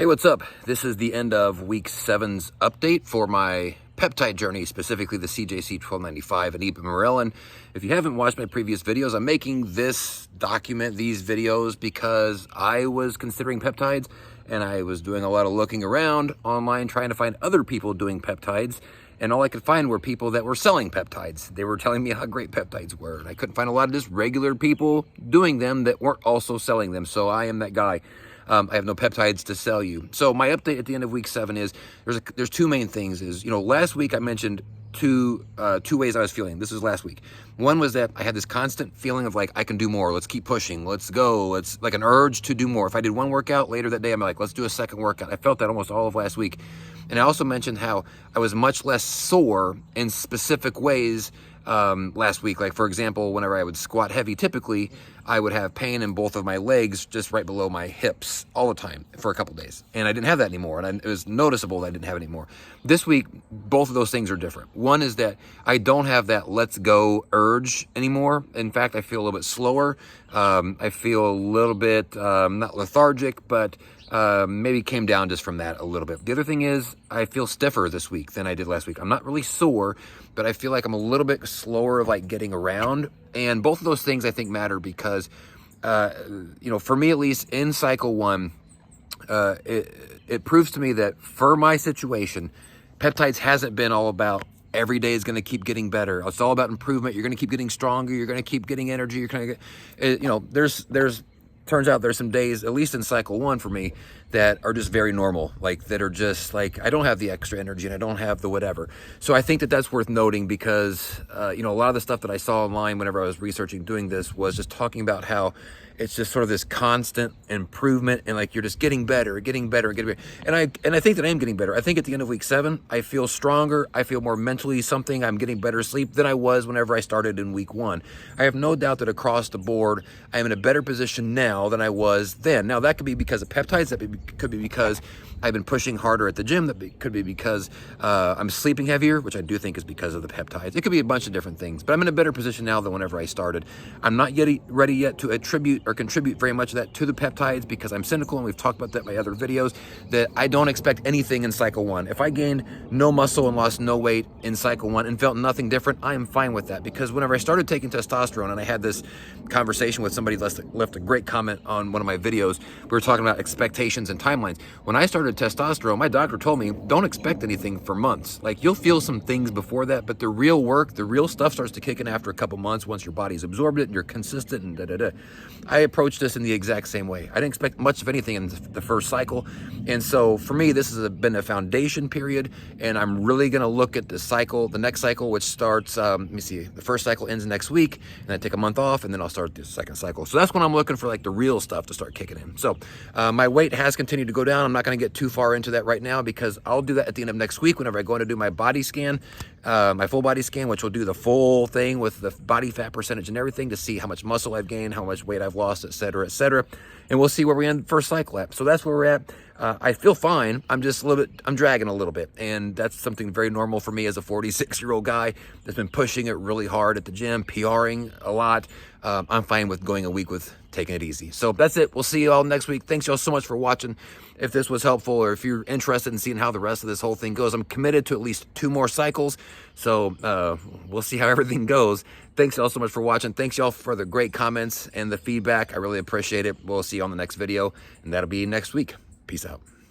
Hey, what's up? This is the end of week 7's update for my peptide journey, specifically the CJC1295 and Ipamorelin. If you haven't watched my previous videos, I'm making this document, these videos, because I was considering peptides and I was doing a lot of looking around online trying to find other people doing peptides. And all I could find were people that were selling peptides. They were telling me how great peptides were. And I couldn't find a lot of just regular people doing them that weren't also selling them. So I am that guy. I have no peptides to sell you. So my update at the end of week 7 is there's two main things. Last week I mentioned two ways I was feeling. This is last week. One was that I had this constant feeling of like, I can do more. Let's keep pushing. Let's go. It's like an urge to do more. If I did one workout later that day, I'm like, let's do a second workout. I felt that almost all of last week. And I also mentioned how I was much less sore in specific ways last week. Like, for example, whenever I would squat heavy, typically I would have pain in both of my legs just right below my hips all the time for a couple days. And I didn't have that anymore. And it was noticeable that I didn't have it anymore. This week, both of those things are different. One is that I don't have that let's go urge anymore. In fact, I feel a little bit slower. I feel a little bit, not lethargic, but maybe came down just from that a little bit. The other thing is I feel stiffer this week than I did last week. I'm not really sore, but I feel like I'm a little bit slower of like getting around. And both of those things I think matter because, for me at least in cycle 1, it proves to me that for my situation, peptides hasn't been all about every day is going to keep getting better. It's all about improvement. You're going to keep getting stronger. You're going to keep getting energy. You're going to get, turns out there's some days, at least in cycle 1 for me, that are just very normal, like that are just like, I don't have the extra energy and I don't have the whatever. So I think that that's worth noting because, a lot of the stuff that I saw online whenever I was researching doing this was just talking about how it's just sort of this constant improvement and like you're just getting better. And I think that I am getting better. I think at the end of week 7, I feel stronger. I feel more mentally something. I'm getting better sleep than I was whenever I started in week 1. I have no doubt that across the board, I am in a better position now than I was then. Now that could be because of peptides. That could be because I've been pushing harder at the gym. Could be because I'm sleeping heavier, which I do think is because of the peptides. It could be a bunch of different things, but I'm in a better position now than whenever I started. I'm not yet ready yet to attribute or contribute very much of that to the peptides because I'm cynical, and we've talked about that in my other videos, that I don't expect anything in cycle 1. If I gained no muscle and lost no weight in cycle 1 and felt nothing different, I am fine with that because whenever I started taking testosterone, and I had this conversation with somebody left a great comment on one of my videos, we were talking about expectations and timelines. When I started testosterone, my doctor told me, don't expect anything for months. Like, you'll feel some things before that, but the real work, the real stuff starts to kick in after a couple months once your body's absorbed it and you're consistent and da-da-da. I approached this in the exact same way. I didn't expect much of anything in the first cycle. And so for me, this has been a foundation period, and I'm really going to look at the next cycle, which starts, let me see, the first cycle ends next week, and I take a month off, and then I'll start the second cycle. So that's when I'm looking for like the real stuff to start kicking in. So my weight has continued to go down. I'm not going to get too far into that right now because I'll do that at the end of next week whenever I go in to do my body scan, my full body scan, which will do the full thing with the body fat percentage and everything to see how much muscle I've gained, how much weight I've lost, et cetera, and we'll see where we end first cycle at. So that's where we're at. I feel fine. I'm just I'm dragging a little bit, and that's something very normal for me as a 46-year-old guy that's been pushing it really hard at the gym, PRing a lot. I'm fine with going a week with taking it easy. So that's it. We'll see you all next week. Thanks y'all so much for watching. If this was helpful, or if you're interested in seeing how the rest of this whole thing goes, I'm committed to at least 2 more cycles. So we'll see how everything goes. Thanks y'all so much for watching. Thanks y'all for the great comments and the feedback. I really appreciate it. We'll see you on the next video, and that'll be next week. Peace out.